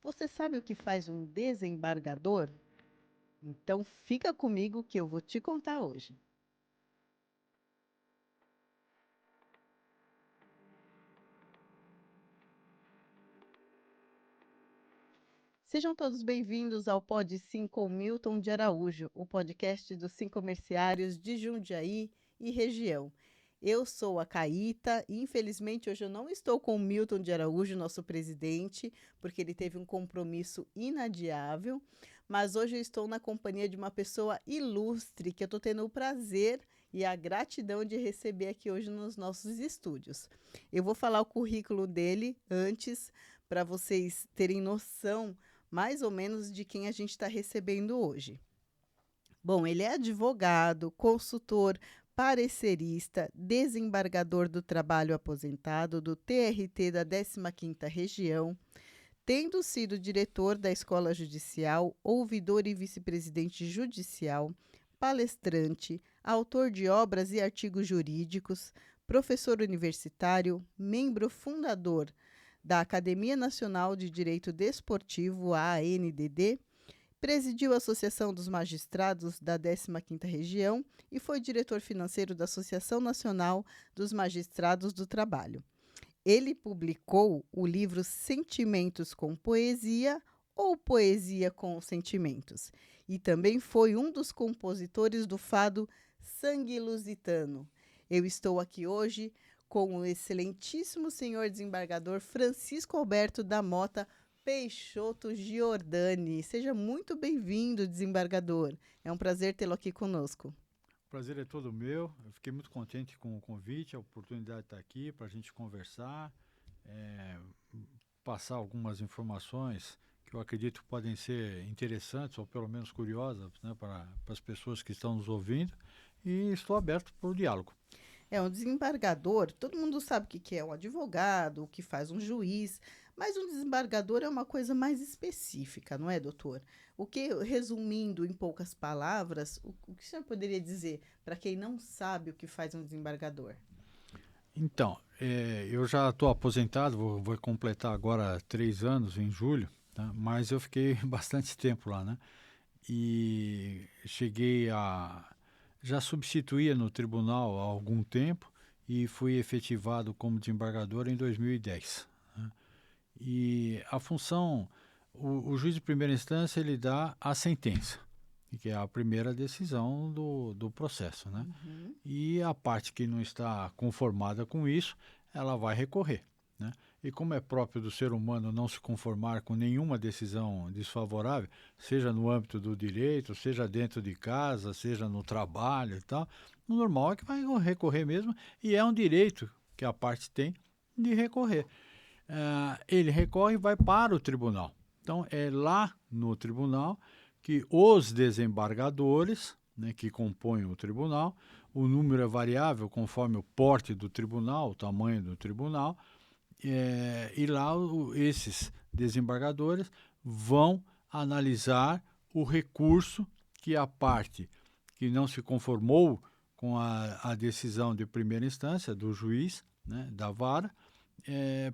Você sabe o que faz um desembargador? Então fica comigo que eu vou te contar hoje. Sejam todos bem-vindos ao Pod Sim com Milton de Araújo, o podcast dos Sim Comerciários de Jundiaí e região. Eu sou a Caíta e infelizmente hoje eu não estou com o Milton de Araújo, nosso presidente, porque ele teve um compromisso inadiável, mas hoje eu estou na companhia de uma pessoa ilustre que eu estou tendo o prazer e a gratidão de receber aqui hoje nos nossos estúdios. Eu vou falar o currículo dele antes para vocês terem noção mais ou menos de quem a gente está recebendo hoje. Bom, ele é advogado, consultor, parecerista, desembargador do trabalho aposentado do TRT da 15ª Região, tendo sido diretor da Escola Judicial, ouvidor e vice-presidente judicial, palestrante, autor de obras e artigos jurídicos, professor universitário, membro fundador da Academia Nacional de Direito Desportivo, a ANDD, presidiu a Associação dos Magistrados da 15ª Região e foi diretor financeiro da Associação Nacional dos Magistrados do Trabalho. Ele publicou o livro Sentimentos com Poesia ou Poesia com Sentimentos e também foi um dos compositores do fado Sangue Lusitano. Eu estou aqui hoje com o excelentíssimo senhor desembargador Francisco Alberto da Mota Peixoto Giordani. Seja muito bem-vindo, desembargador. É um prazer tê-lo aqui conosco. O prazer é todo meu. Eu fiquei muito contente com o convite, a oportunidade de estar aqui para a gente conversar, é, passar algumas informações que eu acredito podem ser interessantes ou pelo menos curiosas, né, para as pessoas que estão nos ouvindo, e estou aberto para o diálogo. É um desembargador, todo mundo sabe o que é um advogado, o que faz um juiz, mas um desembargador é uma coisa mais específica, não é, doutor? O que, resumindo em poucas palavras, o que o senhor poderia dizer para quem não sabe o que faz um desembargador? Então, eu já estou aposentado, vou completar agora 3 anos em julho, tá? Mas eu fiquei bastante tempo lá, né? E cheguei a já substituía no tribunal há algum tempo e fui efetivado como desembargador em 2010. Né? E a função, o juiz de primeira instância ele dá a sentença, que é a primeira decisão do processo, né? Uhum. E a parte que não está conformada com isso, ela vai recorrer. Né? E como é próprio do ser humano não se conformar com nenhuma decisão desfavorável, seja no âmbito do direito, seja dentro de casa, seja no trabalho e tal, o normal é que vai recorrer mesmo, e é um direito que a parte tem de recorrer. Ele recorre e vai para o tribunal. Então, é lá no tribunal que os desembargadores, né, que compõem o tribunal, o número é variável conforme o porte do tribunal, o tamanho do tribunal, e lá esses desembargadores vão analisar o recurso que a parte que não se conformou com a decisão de primeira instância do juiz, né, da vara,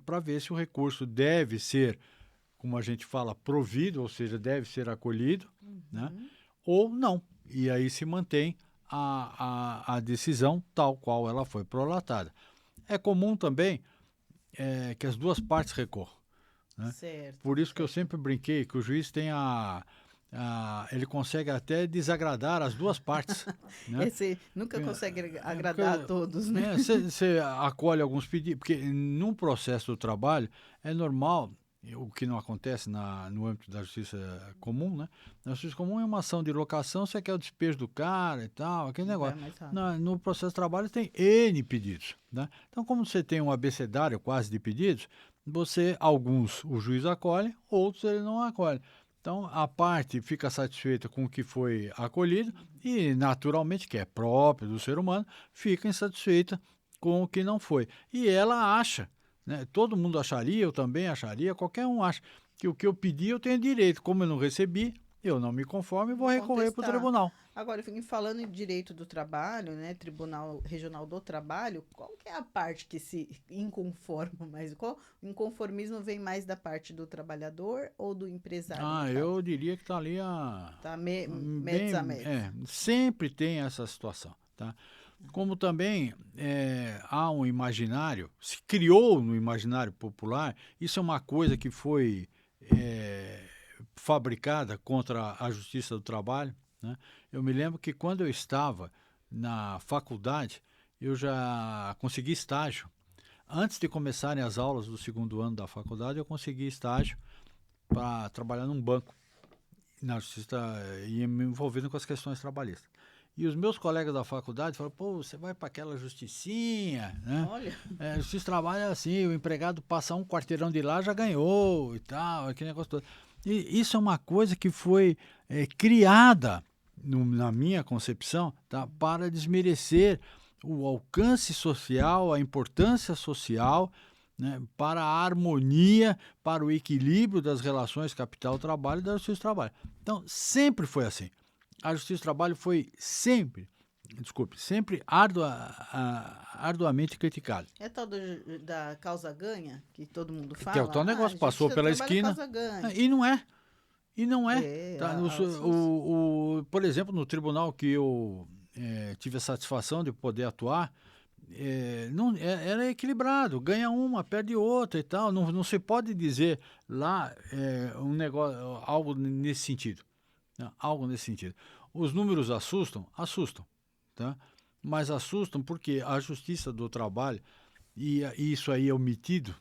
para ver se o recurso deve ser, como a gente fala, provido, ou seja, deve ser acolhido, né, Uhum. ou não. E aí se mantém a decisão tal qual ela foi prolatada. É comum também que as duas partes recorram. Né? Certo, Por isso que eu certo. sempre brinquei que o juiz tem ele consegue até desagradar as duas partes. Né? Esse nunca consegue Porque agradar a todos, né? você acolhe alguns pedidos, porque num processo do trabalho é normal, o que não acontece no âmbito da justiça comum, né? Na justiça comum é uma ação de locação, você quer o despejo do cara e tal, aquele Vai negócio. mais rápido. No processo de trabalho tem N pedidos, né? Então, como você tem um abecedário quase de pedidos, alguns o juiz acolhe, outros ele não acolhe. Então, a parte fica satisfeita com o que foi acolhido e, naturalmente, que é próprio do ser humano, fica insatisfeita com o que não foi. E ela acha, né? Todo mundo acharia, eu também acharia, qualquer um acha que o que eu pedi eu tenho direito. Como eu não recebi, eu não me conformo e vou Vou recorrer para o contestar. tribunal. Agora, falando em direito do trabalho, né, Tribunal Regional do Trabalho, qual que é a parte que se inconforma mais? Qual inconformismo vem mais da parte do trabalhador ou do empresário, no caso? Eu diria que está ali Tá mezzo a bem, mezzo. sempre tem essa situação, tá? Como também há um imaginário, se criou no imaginário popular, isso é uma coisa que foi fabricada contra a Justiça do Trabalho, né? Eu me lembro que quando eu estava na faculdade, eu já consegui estágio. Antes de começarem as aulas do segundo ano da faculdade, eu consegui estágio para trabalhar num banco na justiça e me envolvendo com as questões trabalhistas. E os meus colegas da faculdade falaram, pô, você vai para aquela justicinha, né? Olha, Justiça do trabalho é assim, o empregado passa um quarteirão de lá, já ganhou e tal, aquele negócio todo. E isso é uma coisa que foi criada, na minha concepção, tá, para desmerecer o alcance social, a importância social, né, para a harmonia, para o equilíbrio das relações capital-trabalho e da justiça do trabalho. Então, sempre foi assim. A justiça do trabalho foi sempre arduamente criticada. é tal da causa ganha, que todo mundo Que é o fala? tal negócio, passou Justiça do pela trabalho é esquina, causa ganha. e não é. E não é. É, Tá? Por exemplo, no tribunal que eu tive a satisfação de poder atuar, não, era equilibrado, ganha uma, perde outra e tal. Não se pode dizer lá um negócio, algo nesse sentido. Né? Algo nesse sentido. Os números assustam, tá? Mas assustam porque a Justiça do Trabalho, e isso aí é omitido,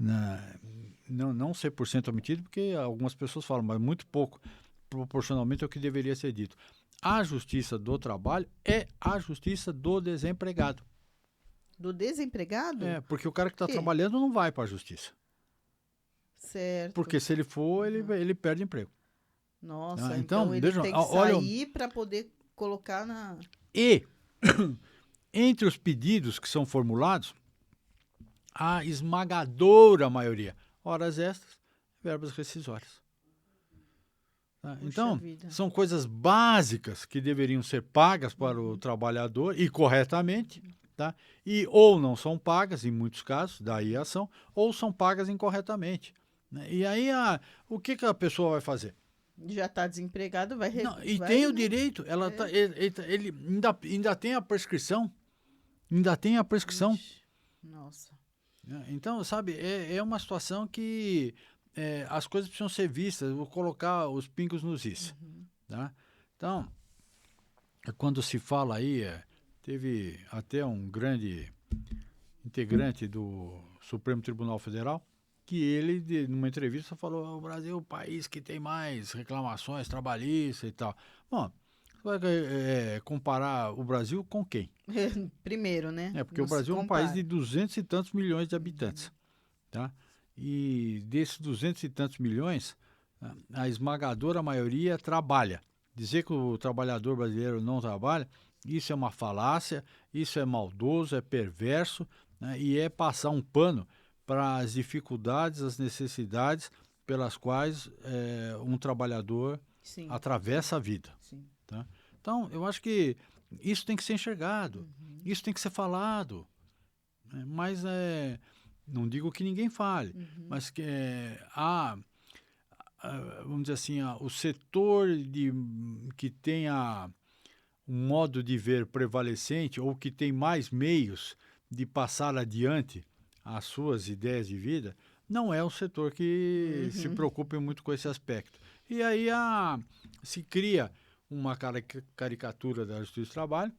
né? Não 100% omitido, porque algumas pessoas falam, mas muito pouco, proporcionalmente ao que deveria ser dito. A Justiça do Trabalho é a Justiça do desempregado. Do desempregado? Porque o cara que está Quê? trabalhando não vai para a Justiça. Certo. Porque se ele for, ele perde emprego. Nossa, Então, ele vejam, tem que olha, sair para poder colocar na... e entre os pedidos que são formulados, a esmagadora maioria, horas extras, verbas rescisórias. Tá? Puxa Então, vida. são coisas básicas que deveriam ser pagas para o trabalhador e corretamente, tá? E ou não são pagas, em muitos casos, daí a ação, ou são pagas incorretamente. Né? E aí, o que a pessoa vai fazer? Já está desempregado, vai... Não, e vai, tem o né? direito, ele ainda tem a prescrição, ainda tem a prescrição. Ixi, nossa. Então, sabe, é uma situação que as coisas precisam ser vistas, vou colocar os pingos nos is. Tá? Então, quando se fala aí, teve até um grande integrante do Supremo Tribunal Federal, que ele, numa entrevista, falou: o Brasil é o país que tem mais reclamações trabalhistas e tal. Bom, você vai comparar o Brasil com quem? Primeiro, né? Porque Não o se Brasil é um país compara. de 200 e tantos milhões de habitantes. Tá? E desses 200 e tantos milhões, a esmagadora maioria trabalha. Dizer que o trabalhador brasileiro não trabalha, isso é uma falácia, isso é maldoso, é perverso, né? E é passar um pano para as dificuldades, as necessidades pelas quais um trabalhador Sim, atravessa a vida. sim. Tá? Então, eu acho que isso tem que ser enxergado, isso tem que ser falado, né? Mas não digo que ninguém fale, mas que vamos dizer assim, o setor que tenha um modo de ver prevalecente ou que tem mais meios de passar adiante as suas ideias de vida, não é um setor que se preocupe muito com esse aspecto. E aí se cria uma caricatura da Justiça do Trabalho,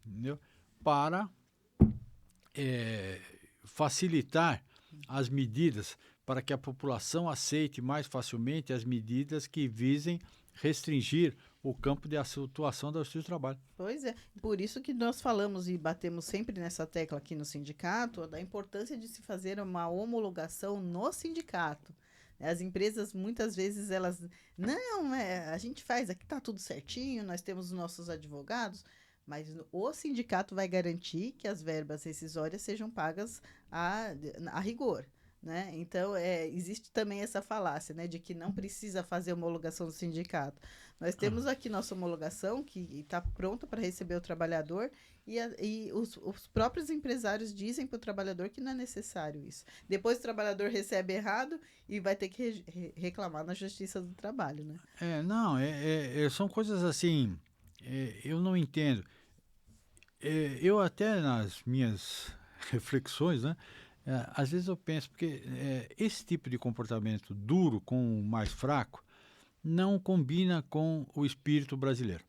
entendeu? Para facilitar as medidas para que a população aceite mais facilmente as medidas que visem restringir o campo de atuação da Justiça do Trabalho. Pois é, por isso que nós falamos e batemos sempre nessa tecla aqui no sindicato, da importância de se fazer uma homologação no sindicato. As empresas, muitas vezes, elas... Não, a gente faz, aqui está tudo certinho, nós temos os nossos advogados, mas o sindicato vai garantir que as verbas rescisórias sejam pagas a rigor. né? Então, existe também essa falácia, né, de que não precisa fazer homologação do sindicato. Nós temos aqui nossa homologação, que está pronta para receber o trabalhador, e os próprios empresários dizem para o trabalhador que não é necessário isso. Depois o trabalhador recebe errado e vai ter que reclamar na Justiça do Trabalho, né? Não, são coisas assim, eu não entendo. Eu até nas minhas reflexões, né, às vezes eu penso, porque esse tipo de comportamento duro com o mais fraco não combina com o espírito brasileiro.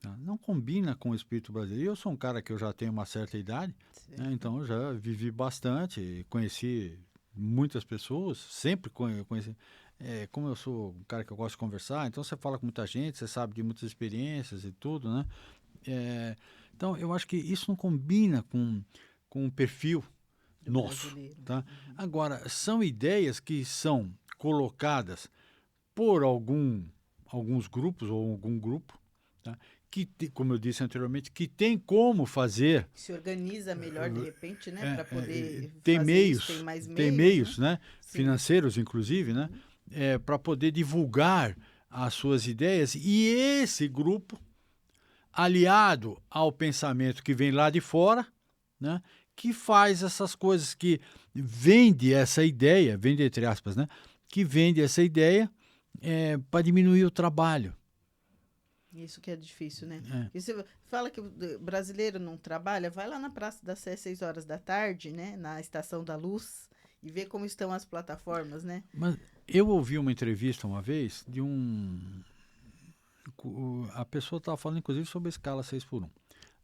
Tá? Não combina com o espírito brasileiro. Eu sou um cara que eu já tenho uma certa idade, né, então eu já vivi bastante, conheci muitas pessoas, sempre conheci. Como eu sou um cara que eu gosto de conversar, então você fala com muita gente, você sabe de muitas experiências e tudo, né? Então eu acho que isso não combina com o perfil Do nosso. brasileiro. Tá? Agora, são ideias que são colocadas por alguns grupos ou algum grupo, tá? Que, como eu disse anteriormente, que tem como fazer. Se organiza melhor, de repente, né? Para poder Tem fazer meios, isso, tem mais tem meios, meios, né? Sim. Financeiros, inclusive, né? Para poder divulgar as suas ideias. E esse grupo, aliado ao pensamento que vem lá de fora, né? Que faz essas coisas, que vende essa ideia, vende entre aspas, né? Que vende essa ideia para diminuir o trabalho. Isso que é difícil, né? E você fala que o brasileiro não trabalha, vai lá na Praça da Sé às 6 horas da tarde, né? Na Estação da Luz, e vê como estão as plataformas, né? Mas eu ouvi uma entrevista uma vez de a pessoa estava falando, inclusive, sobre a escala 6x1.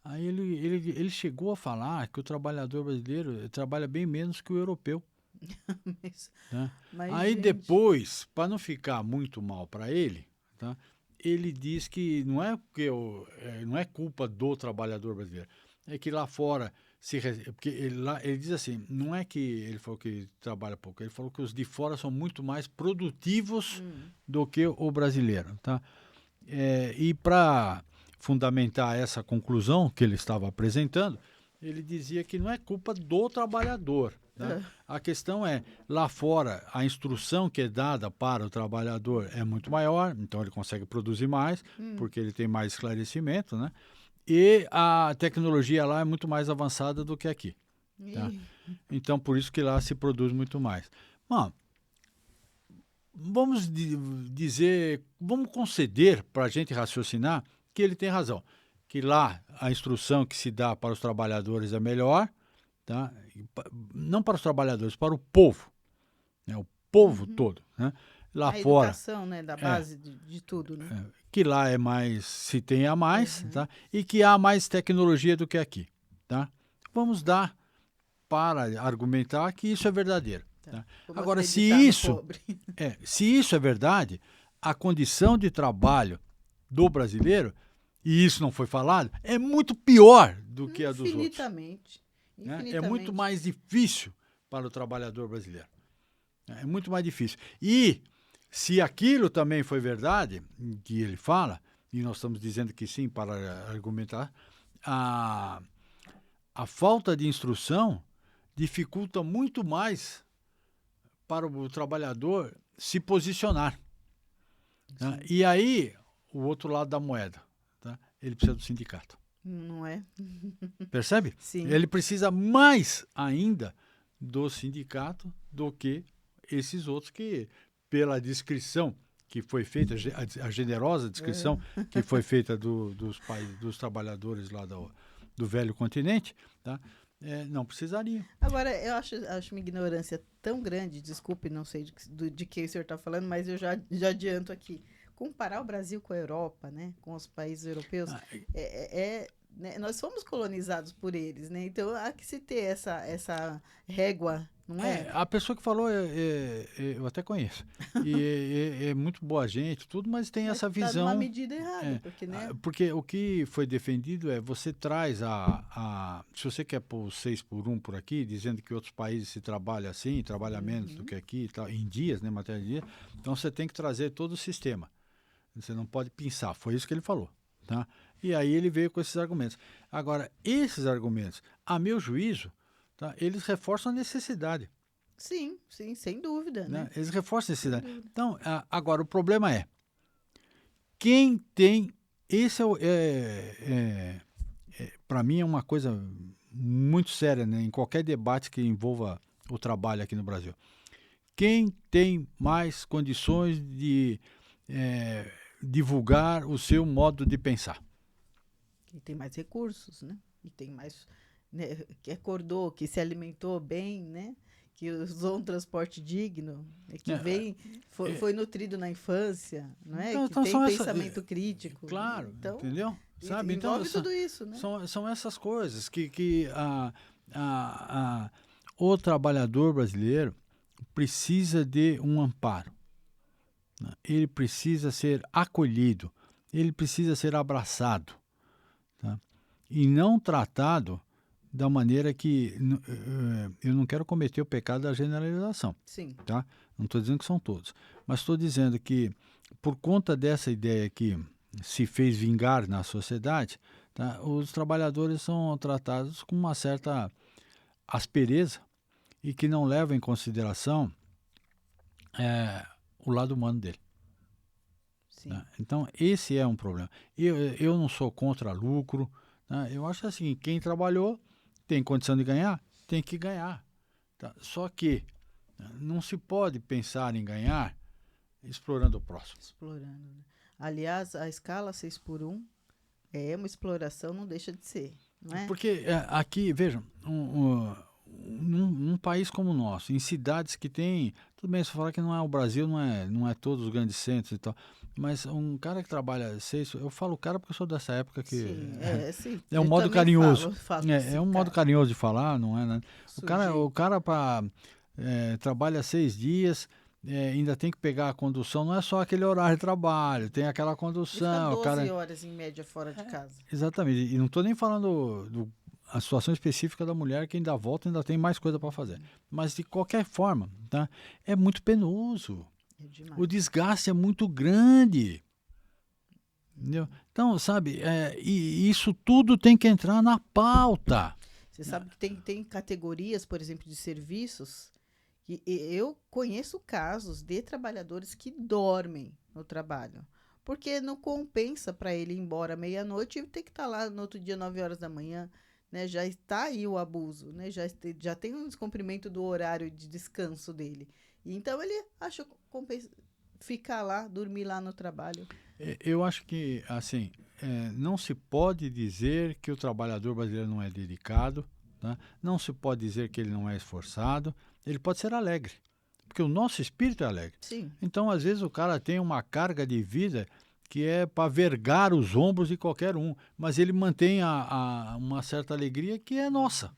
Aí ele chegou a falar que o trabalhador brasileiro trabalha bem menos que o europeu. Né? Aí gente... depois, para não ficar muito mal para ele, tá? Ele diz que não é culpa do trabalhador brasileiro, é que lá fora porque ele diz assim, não é que ele falou que trabalha pouco, ele falou que os de fora são muito mais produtivos do que o brasileiro, tá? E para fundamentar essa conclusão que ele estava apresentando, ele dizia que não é culpa do trabalhador. Né? A questão é, lá fora, a instrução que é dada para o trabalhador é muito maior, então ele consegue produzir mais, porque ele tem mais esclarecimento, né? E a tecnologia lá é muito mais avançada do que aqui. Tá? Então, por isso que lá se produz muito mais. Bom, vamos dizer, vamos conceder para a gente raciocinar que ele tem razão, que lá a instrução que se dá para os trabalhadores é melhor, tá? Não para os trabalhadores, para o povo, né? O povo todo, né? Lá a fora, educação, né, da base de tudo, né? Que lá é mais, se tem a mais, tá? E que há mais tecnologia do que aqui, tá? Vamos dar para argumentar que isso é verdadeiro. Tá? Agora, se isso é verdade, a condição de trabalho do brasileiro, e isso não foi falado, é muito pior do que a dos outros. Infinitamente. Né? É muito mais difícil para o trabalhador brasileiro. É muito mais difícil. E se aquilo também foi verdade, que ele fala, e nós estamos dizendo que sim para argumentar, a falta de instrução dificulta muito mais para o trabalhador se posicionar. Tá? E aí, o outro lado da moeda, tá? Ele precisa do sindicato. Não é? Percebe? Sim. Ele precisa mais ainda do sindicato do que esses outros que, pela descrição que foi feita, a generosa descrição que foi feita dos trabalhadores lá do velho continente, tá? Não precisariam. Agora, eu acho uma ignorância tão grande, desculpe, não sei de que o senhor está falando, mas eu já adianto aqui. Comparar o Brasil com a Europa, né, com os países europeus, né, nós fomos colonizados por eles, né? Então há que se ter essa régua, não é? A pessoa que falou, eu até conheço. E é muito boa gente, tudo, mas tem essa visão. Tá numa medida errada, porque, né? Porque o que foi defendido você traz se você quer pôr 6x1 por aqui, dizendo que outros países se trabalha assim, trabalha menos do que aqui, em dias, né, matéria de dia, então você tem que trazer todo o sistema. Você não pode pensar, foi isso que ele falou, tá? E aí ele veio com esses argumentos. Agora, esses argumentos, a meu juízo, tá, eles reforçam a necessidade. Sim, sim, sem dúvida, né? né? Eles reforçam a Sem necessidade. dúvida. Então, agora, o problema é, quem tem, esse para mim é uma coisa muito séria, né? Em qualquer debate que envolva o trabalho aqui no Brasil. Quem tem mais condições de divulgar o seu modo de pensar? E tem mais recursos, né? E tem mais, né, que acordou, que se alimentou bem, né? Que usou um transporte digno, né, que É, vem, é, foi nutrido na infância, não é? Que então tem são essas, pensamento crítico. claro, Então, entendeu? Sabe? Então envolve tudo isso, né? são essas coisas que o trabalhador brasileiro precisa de um amparo, né? Ele precisa ser acolhido, ele precisa ser abraçado, tá? E não tratado da maneira que eu não quero cometer o pecado da generalização, Sim, tá? Não estou dizendo que são todos, mas estou dizendo que por conta dessa ideia que se fez vingar na sociedade, tá? Os trabalhadores são tratados com uma certa aspereza e que não levam em consideração o lado humano dele, sim. né? Então, esse é um problema. Eu não sou contra lucro, né? Eu acho assim, quem trabalhou tem condição de ganhar, tem que ganhar, tá? Só que não se pode pensar em ganhar explorando o próximo. Explorando, né? Aliás, a escala 6 por um é uma exploração, não deixa de ser, não é? Porque aqui, vejam, num país como o nosso, em cidades que tem. Tudo bem, se falar que não é o Brasil, não é todos os grandes centros e tal. Mas um cara que trabalha seis. Eu falo cara porque eu sou dessa época que. Sim, sim. É um Eu modo também carinhoso. falo É esse um modo cara, carinhoso de falar, não é, né? O sujeito. cara trabalha 6 dias. Ainda tem que pegar a condução, não é só aquele horário de trabalho, tem aquela Ele fica condução, o 12 cara. horas em média fora de casa. Exatamente. E não estou nem falando a situação específica da mulher que ainda volta, ainda tem mais coisa para fazer. Mas de qualquer forma, tá? É muito penoso. É O demais. desgaste é muito grande. Entendeu? Então, sabe, e isso tudo tem que entrar na pauta. Você sabe que tem categorias, por exemplo, de serviços, que eu conheço casos de trabalhadores que dormem no trabalho. Porque não compensa para ele ir embora meia-noite e ter que estar lá no outro dia, 9 horas da manhã. Né? Já está aí o abuso, né? Já tem um descumprimento do horário de descanso dele. E então ele acha compensa ficar lá, dormir lá no trabalho. Eu acho que, assim, não se pode dizer que o trabalhador brasileiro não é dedicado, tá? Não se pode dizer que ele não é esforçado, ele pode ser alegre, porque o nosso espírito é alegre. Sim, Então, às vezes, o cara tem uma carga de vida que é para vergar os ombros de qualquer um, mas ele mantém uma certa alegria que é nossa,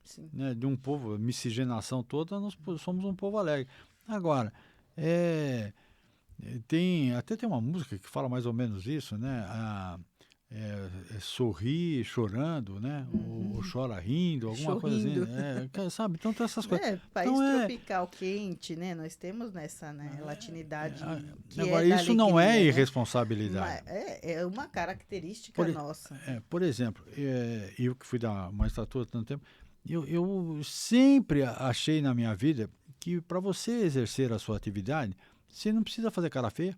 sim. né? De um povo, miscigenação toda, nós somos um povo alegre. Agora, é, até tem uma música que fala mais ou menos isso, né? Sorrir chorando, né? Ou Uhum. chora rindo, alguma coisa assim. Chorrindo. Sabe? Então tem essas coisas. É, país Então tropical quente, né? Nós temos nessa, né, latinidade que é agora, da isso não é alegria, né? irresponsabilidade. É uma característica Por, nossa. por exemplo, eu que fui da magistratura há tanto tempo, eu sempre achei na minha vida que para você exercer a sua atividade, você não precisa fazer cara feia.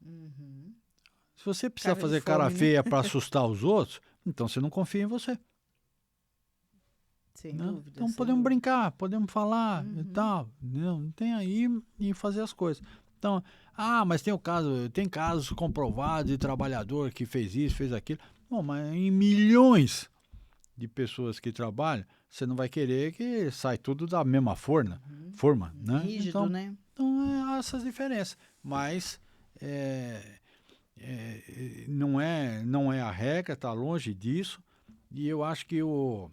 Uhum. Se você precisa Cara de fazer cara fome, né? feia para assustar os outros, então você não confia em você. Sem Né? dúvida, Então sem podemos dúvida. brincar, podemos falar e Uhum. tal. Não tem aí e fazer as coisas. Então, mas tem casos comprovados de trabalhador que fez isso, fez aquilo. Bom, mas em milhões de pessoas que trabalham, você não vai querer que sai tudo da mesma Uhum. forma, né? Rígido, Então, né? então essas diferenças. Mas não é a regra, está longe disso. E eu acho que o,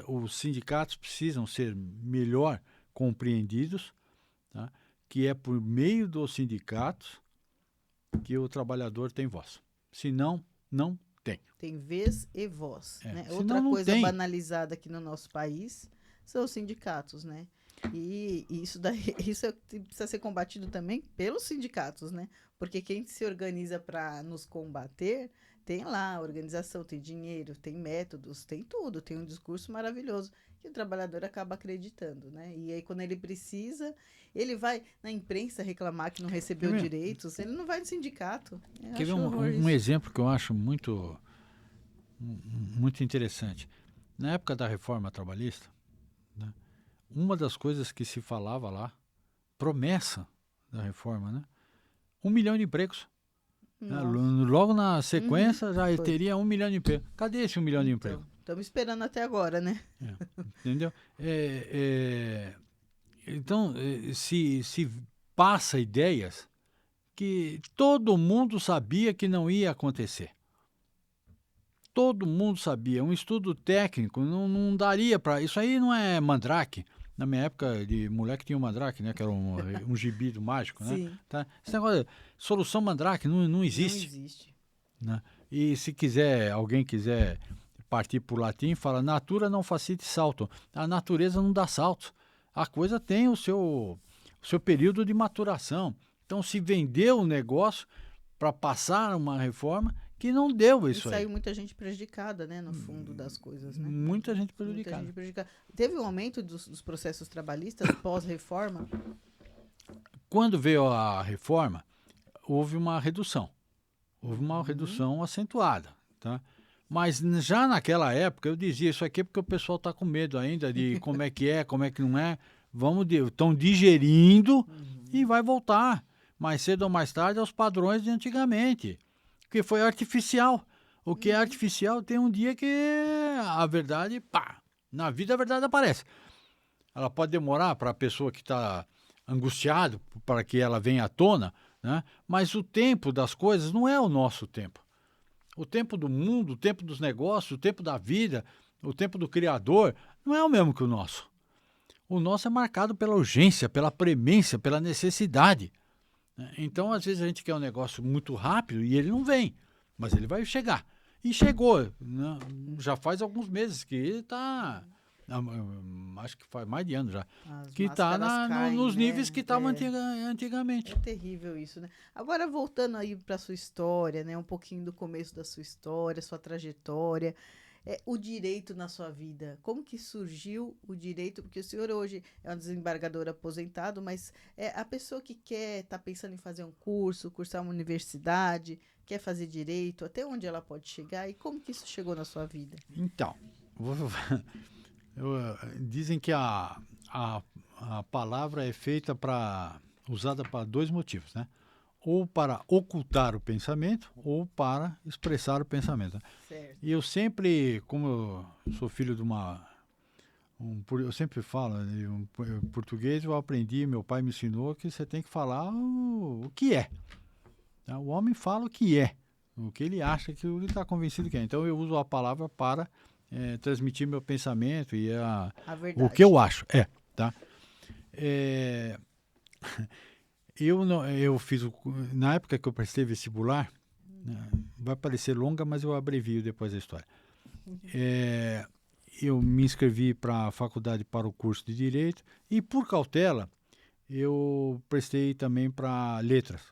os sindicatos precisam ser melhor compreendidos, tá? Que é por meio dos sindicatos que o trabalhador tem voz. Senão, não tem. Tem vez e voz, né? Outra Senão, não coisa tem. banalizada aqui no nosso país são os sindicatos, né? E isso daí, isso precisa ser combatido também pelos sindicatos, né? Porque quem se organiza para nos combater Tem lá organização, tem dinheiro, tem métodos, tem tudo, tem um discurso maravilhoso que o trabalhador acaba acreditando, né? E aí, quando ele precisa, ele vai na imprensa reclamar que não Quer recebeu ver, direitos, ele não vai no sindicato. Eu quer ver acho horror um isso. exemplo que eu acho muito interessante? Na época da reforma trabalhista, né, uma das coisas que se falava lá, promessa da reforma, né? 1 milhão de empregos. Né? Nossa. Logo na Uhum, sequência já foi. teria 1 milhão de empregos. Cadê esse 1 milhão de empregos? Então, estamos esperando até agora, né? É, entendeu? Então, se passa ideias que todo mundo sabia que não ia acontecer. Todo mundo sabia. Um estudo técnico não daria para. Isso aí não é mandrake. Na minha época de moleque tinha o mandrake, né? Que era um gibi do mágico, né? Sim, Tá? Esse negócio, solução mandrake não não existe. existe. Né? E se alguém quiser partir para o latim, fala natura não facite salto. A natureza não dá saltos. A coisa tem o seu período de maturação. Então se vendeu o negócio para passar uma reforma que não deu E isso aí. saiu muita gente prejudicada, né, no fundo das coisas, né? Muita gente Muita prejudicada. gente prejudicada. Teve um aumento dos processos trabalhistas pós-reforma? Quando veio a reforma, houve uma redução. Houve uma Uhum. redução acentuada. Tá? Mas já naquela época eu dizia isso aqui porque o pessoal está com medo ainda de como é que não é. Estão digerindo e vai voltar. Mais cedo ou mais tarde aos padrões de antigamente. Que foi artificial. O que é Uhum. artificial tem um dia que a verdade, pá, na vida a verdade aparece. Ela pode demorar para a pessoa que está angustiado para que ela venha à tona, né? Mas o tempo das coisas não é o nosso tempo. O tempo do mundo, o tempo dos negócios, o tempo da vida, o tempo do Criador, não é o mesmo que o nosso. O nosso é marcado pela urgência, pela premência, pela necessidade. Né? Então, às vezes, a gente quer um negócio muito rápido e ele não vem, mas ele vai chegar. E chegou, né? Já faz alguns meses que ele está, acho que faz mais de ano já, As que está máscaras caem, nos níveis né? que estavam antigamente. É terrível isso, né? Agora, voltando aí para sua história, né? Um pouquinho do começo da sua história, sua trajetória. O direito na sua vida. Como que surgiu o direito? Porque o senhor hoje é um desembargador aposentado, mas a pessoa que quer, está pensando em fazer um curso, cursar uma universidade, quer fazer direito, até onde ela pode chegar e como que isso chegou na sua vida? Então, dizem que a palavra é feita usada para dois motivos, né? Ou para ocultar o pensamento ou para expressar o pensamento. Certo. E eu sempre, como eu sou filho de eu sempre falo, né, português eu aprendi, meu pai me ensinou que você tem que falar o que é. Tá? O homem fala o que é, o que ele acha, que ele está convencido que é. Então eu uso a palavra para transmitir meu pensamento e A o que verdade. eu acho. Tá? É, eu fiz, na época que eu prestei vestibular, né, vai parecer longa, mas eu abrevio depois da história. Eu me inscrevi para a faculdade para o curso de Direito e, por cautela, eu prestei também para Letras.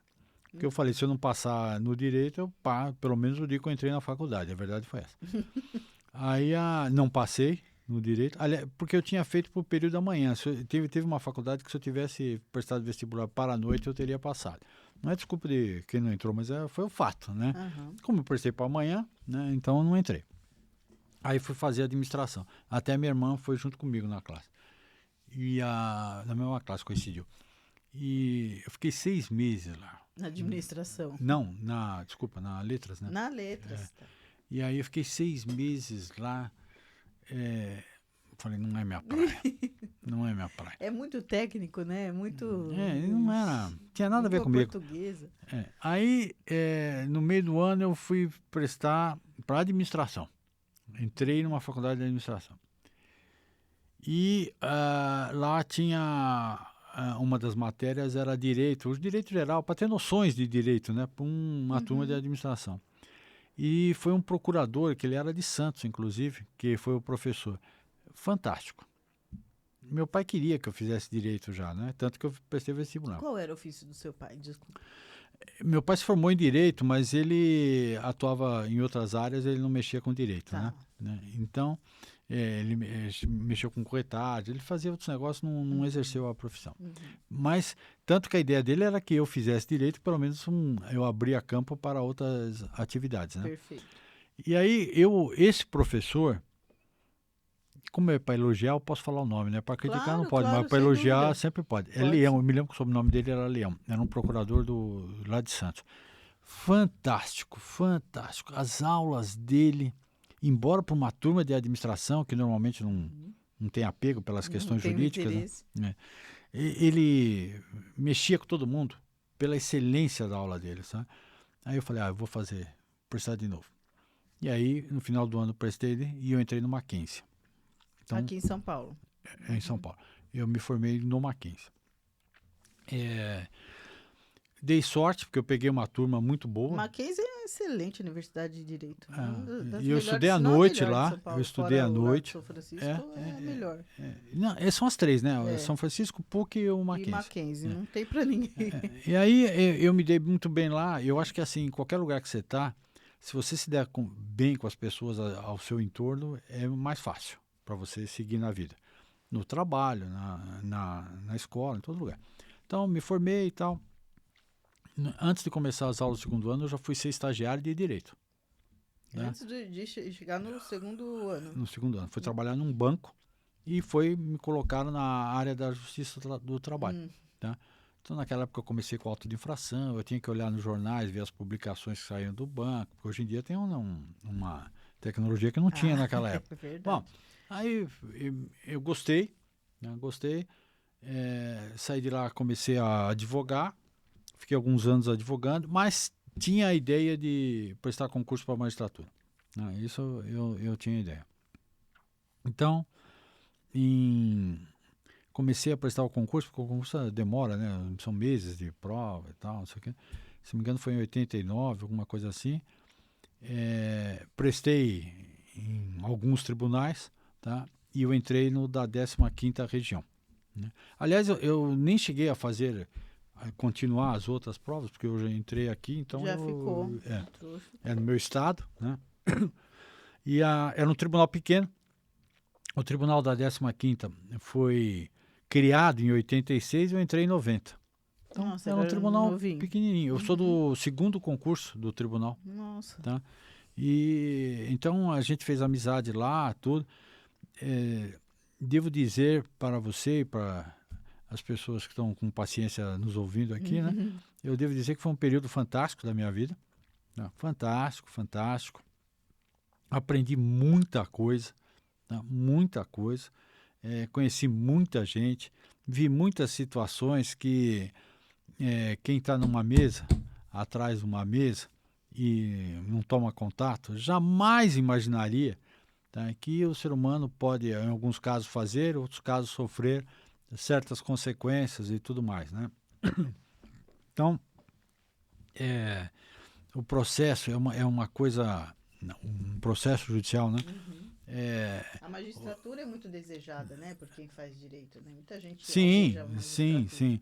Porque eu falei, se eu não passar no Direito, pelo menos eu digo que eu entrei na faculdade. A verdade foi essa. Aí não passei no Direito, porque eu tinha feito para o período da manhã. Teve uma faculdade que se eu tivesse prestado vestibular para a noite, eu teria passado. Não é desculpa de quem não entrou, mas foi o fato, né? Uhum. Como eu prestei para amanhã, né, então eu não entrei. Aí fui fazer administração. Até minha irmã foi junto comigo na classe. Na mesma classe coincidiu. E eu fiquei 6 meses lá. Na administração. Não, desculpa, na Letras, né? Na letras. Tá. E aí eu fiquei 6 meses lá. Falei, não é minha praia. Não é minha praia. É muito técnico, né? É muito. Não era. Tinha nada a ver Língua comigo. portuguesa. Aí, no meio do ano, eu fui prestar para administração. Entrei numa faculdade de administração. E lá tinha uma das matérias era direito, o direito geral, para ter noções de direito, né? Para uma turma de administração. E foi um procurador, que ele era de Santos, inclusive, que foi o professor. Fantástico. Meu pai queria que eu fizesse direito já, né? Tanto que eu prestei vestibular. Qual era o ofício do seu pai? Desculpa. Meu pai se formou em Direito, mas ele atuava em outras áreas, ele não mexia com Direito, Tá. né? Então, ele mexeu com corretagem, ele fazia outros negócios, não exerceu a profissão. Mas, tanto que a ideia dele era que eu fizesse Direito, pelo menos eu abria campo para outras atividades, né? Perfeito. E aí, esse professor, como é para elogiar, eu posso falar o nome, né? Para criticar não Claro, pode, mas claro, para sem elogiar dúvida. sempre pode. É Pode Leão, sim. eu me lembro que o sobrenome dele era Leão, era um procurador lá de Santos. Fantástico, fantástico. As aulas dele, embora para uma turma de administração, que normalmente não tem apego pelas Não questões tenho jurídicas, né? interesse. Ele mexia com todo mundo pela excelência da aula dele, sabe? Aí eu falei, eu vou prestar de novo. E aí, no final do ano, prestei e eu entrei no Mackenzie. Então, Aqui em São Paulo. em São Paulo. Eu me formei no Mackenzie. Dei sorte, porque eu peguei uma turma muito boa. Mackenzie é uma excelente universidade de Direito. Das E eu melhores, estudei à se não a noite melhor de lá. São Paulo. Eu estudei Fora à o Largo de noite. São Francisco, é a melhor. Não, são as três, né? É. São Francisco, PUC e o E Mackenzie. Mackenzie, não tem para ninguém. E aí eu me dei muito bem lá. Eu acho que assim, em qualquer lugar que você está, se você se der bem com as pessoas ao seu entorno, é mais fácil para você seguir na vida. No trabalho, na escola, em todo lugar. Então, me formei e tal. Antes de começar as aulas do segundo ano, eu já fui ser estagiário de Direito. Né? Antes de chegar no segundo ano. No segundo ano. Fui trabalhar num banco e me colocaram na área da Justiça do Trabalho. Tá? Então, naquela época, eu comecei com auto de infração, eu tinha que olhar nos jornais, ver as publicações que saíam do banco, porque hoje em dia tem uma tecnologia que não tinha naquela época. É verdade. Bom, aí eu gostei, né? Gostei. Saí de lá, comecei a advogar, fiquei alguns anos advogando, mas tinha a ideia de prestar concurso para a magistratura. Né? Isso eu tinha ideia. Então, comecei a prestar o concurso, porque o concurso demora, né? São meses de prova e tal, não sei o quê. Se não me engano, foi em 89, alguma coisa assim. Prestei em alguns tribunais, tá? E eu entrei no da 15ª região. Né? Aliás, eu nem cheguei a continuar as outras provas, porque eu já entrei aqui, então Já ficou. no meu estado, né? E era um tribunal pequeno. O tribunal da 15ª foi criado em 86 e eu entrei em 90. Então, Nossa, era um tribunal novinho. pequenininho. Eu sou do segundo concurso do tribunal. Nossa. Tá? E então a gente fez amizade lá, tudo. Devo dizer para você e para as pessoas que estão com paciência nos ouvindo aqui, né? Eu devo dizer que foi um período fantástico da minha vida. Né? Fantástico, fantástico. Aprendi muita coisa, né? Muita coisa. Conheci muita gente, vi muitas situações que quem está numa mesa, atrás de uma mesa, e não toma contato, jamais imaginaria, tá, que o ser humano pode, em alguns casos, fazer, em outros casos, sofrer certas consequências e tudo mais. Né? Então, o processo é uma coisa, um processo judicial, né? A magistratura é muito desejada, né, por quem faz direito, né? Muita gente sim, almeja a sim, magistratura. sim.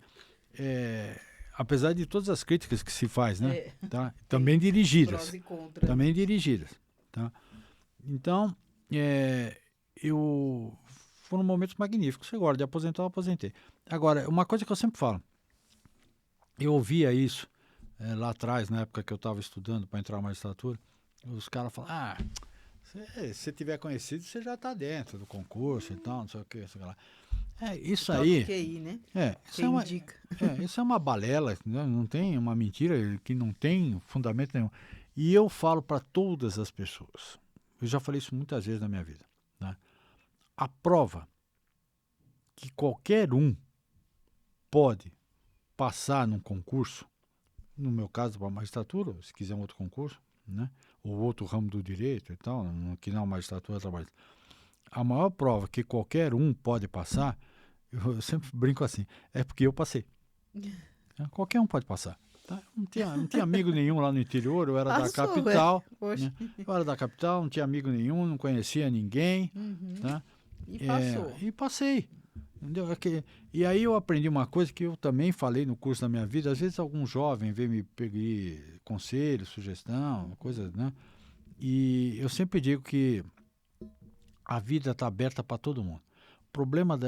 Apesar de todas as críticas que se faz, né? Tá? Tem Também dirigidas. prós e contras. Também dirigidas. Tá? Então, foram momentos magníficos. Agora, de aposentar, eu aposentei. Agora, uma coisa que eu sempre falo, eu ouvia isso lá atrás, na época que eu estava estudando para entrar na magistratura, os caras falam, se você tiver conhecido, você já está dentro do concurso e tal, não sei o que, sei lá. Isso aí. QI, né? Isso é uma balela, né? Não tem uma mentira que não tem fundamento nenhum. E eu falo para todas as pessoas, eu já falei isso muitas vezes na minha vida, né? A prova que qualquer um pode passar num concurso, no meu caso para a magistratura, se quiser um outro concurso, né? Ou outro ramo do direito e tal, que não a magistratura trabalha. A maior prova que qualquer um pode passar, eu sempre brinco assim, é porque eu passei. Qualquer um pode passar. Tá? Não tinha amigo nenhum lá no interior, eu era da capital. Né? Eu era da capital, não tinha amigo nenhum, não conhecia ninguém. Tá? E passou. E passei. Entendeu? E aí eu aprendi uma coisa que eu também falei no curso da minha vida. Às vezes algum jovem vem me pedir conselho, sugestão, coisa, né? E eu sempre digo que a vida está aberta para todo mundo. O problema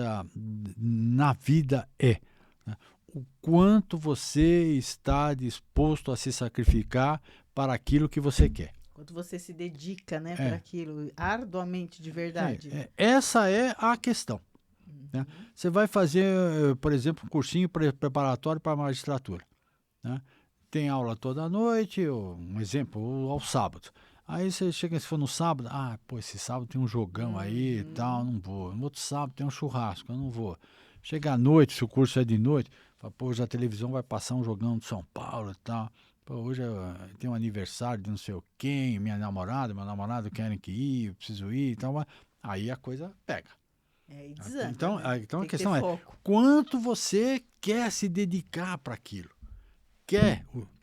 na vida é, né, o quanto você está disposto a se sacrificar para aquilo que você quer. Quando você se dedica, né, para aquilo, arduamente, de verdade. Essa é a questão. Né? Você vai fazer, por exemplo, um cursinho preparatório para a magistratura. Né? Tem aula toda noite, um exemplo, aos sábados. Aí você chega, se for no sábado, esse sábado tem um jogão aí e tal, não vou. No outro sábado tem um churrasco, eu não vou. Chega à noite, se o curso é de noite, fala, hoje a televisão vai passar um jogão de São Paulo e tal. Hoje tem um aniversário de não sei o quem, minha namorada, meu namorado querem que ir, eu preciso ir e tal. Aí a coisa pega. E desanda, então né? A questão é, quanto você quer se dedicar para aquilo?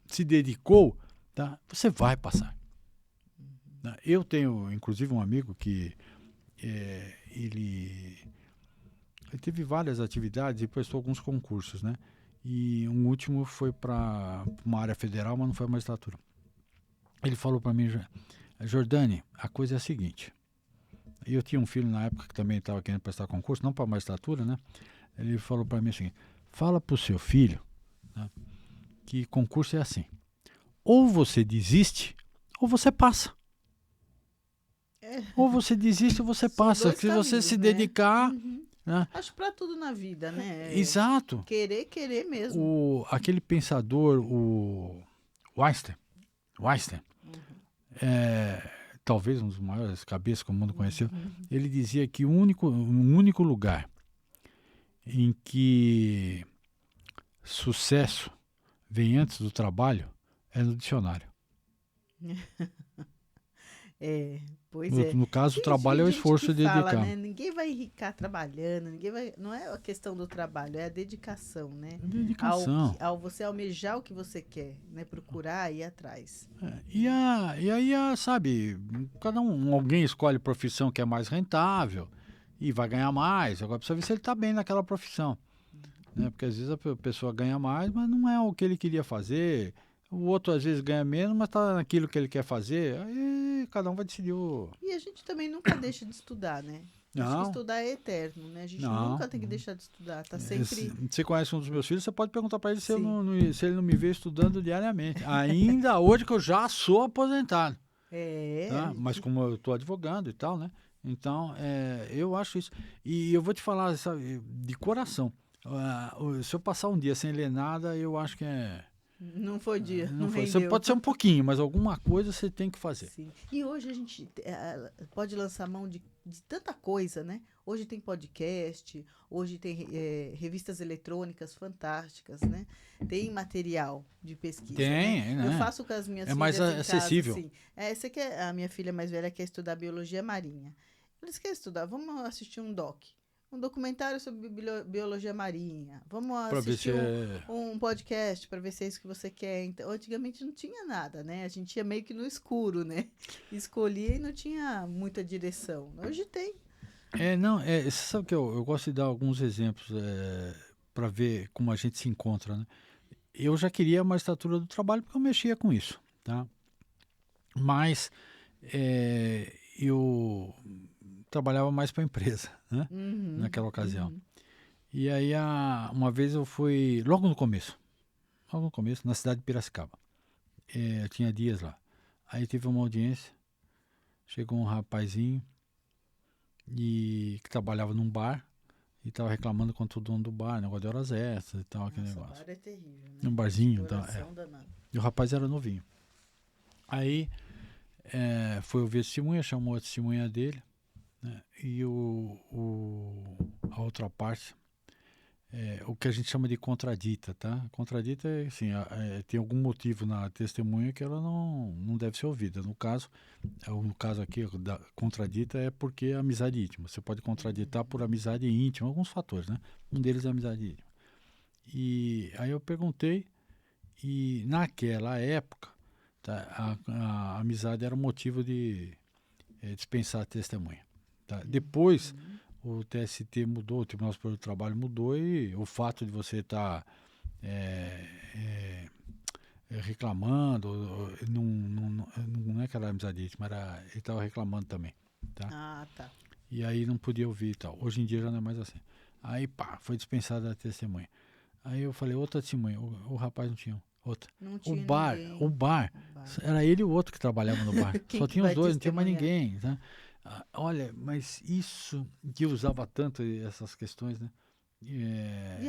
Se dedicou, tá? Você vai passar. Eu tenho, inclusive, um amigo que ele teve várias atividades e prestou alguns concursos, né? E um último foi para uma área federal, mas não foi a magistratura. Ele falou para mim, Jordani, a coisa é a seguinte. Eu tinha um filho na época que também estava querendo prestar concurso, não para a magistratura, né? Ele falou para mim assim, fala para o seu filho, né, que concurso é assim. Ou você desiste, ou você passa. Ou você desiste ou você passa. Se você se dedicar... Né? Acho para tudo na vida, né? Exato. Querer mesmo. Aquele pensador, o Einstein, talvez um dos maiores cabeças que o mundo conheceu, ele dizia que o único lugar em que sucesso vem antes do trabalho é no dicionário. No caso, o trabalho é o esforço dedicado. Né? Ninguém vai enricar trabalhando, não é a questão do trabalho, é a dedicação, né? Dedicação. Ao você almejar o que você quer, né? Procurar ir atrás. E aí, sabe, alguém escolhe profissão que é mais rentável e vai ganhar mais. Agora precisa ver se ele está bem naquela profissão. Né? Porque às vezes a pessoa ganha mais, mas não é o que ele queria fazer. O outro às vezes ganha menos, mas está naquilo que ele quer fazer. Aí cada um vai decidir E a gente também nunca deixa de estudar, né? Acho que estudar é eterno, né? A gente nunca tem que deixar de estudar. Tá sempre... Você conhece um dos meus filhos, você pode perguntar para ele se ele não me vê estudando diariamente. Ainda hoje que eu já sou aposentado. Tá? Mas como eu estou advogando e tal, né? Então, eu acho isso. E eu vou te falar, sabe, de coração. Se eu passar um dia sem ler nada, eu acho que não foi dia, não foi. Você pode ser um pouquinho, mas alguma coisa você tem que fazer. Sim. E hoje a gente pode lançar mão de tanta coisa, né? Hoje tem podcast, hoje tem revistas eletrônicas fantásticas, né? Tem material de pesquisa. Tem, né? Eu faço com as minhas filhas mais acessível. Casa, assim. Essa aqui a minha filha mais velha quer estudar biologia marinha. Eles querem estudar, vamos assistir um documentário sobre biologia marinha. Vamos assistir um podcast para ver se é isso que você quer. Então, antigamente não tinha nada, né? A gente ia meio que no escuro, né? Escolhia e não tinha muita direção. Hoje tem. Você sabe que eu gosto de dar alguns exemplos para ver como a gente se encontra, né? Eu já queria a magistratura do trabalho porque eu mexia com isso, tá? Mas eu trabalhava mais para a empresa, né? Naquela ocasião. E aí, uma vez eu fui, logo no começo, na cidade de Piracicaba. Eu tinha dias lá. Aí teve uma audiência, chegou um rapazinho que trabalhava num bar e estava reclamando contra o dono do bar, negócio de horas extras e tal, aquele negócio. Bar é terrível, né? Um barzinho. Então, e o rapaz era novinho. Aí, foi ouvir a testemunha, chamou a testemunha dele, né? E a outra parte, o que a gente chama de contradita, tá? Contradita é assim, tem algum motivo na testemunha que ela não deve ser ouvida. No caso aqui, da contradita é porque é amizade íntima. Você pode contraditar por amizade íntima, alguns fatores, né? Um deles é a amizade íntima. E aí eu perguntei, e naquela época, tá, a amizade era motivo de dispensar a testemunha. Tá? Depois, o TST mudou, o Tribunal Superior do Trabalho mudou e o fato de você estar reclamando, não é que era amizade íntima, ele estava reclamando também, tá? Ah, tá. E aí não podia ouvir e tal. Hoje em dia já não é mais assim. Aí, pá, foi dispensada a testemunha. Aí eu falei, outra testemunha, o rapaz não tinha outra. Não O tinha bar, ninguém. o bar, era ele e o outro que trabalhava no bar. Quem Só que tinha os vai dois, não tinha mais testemunhar? ninguém, tá? Olha, mas isso que usava tanto essas questões, né? E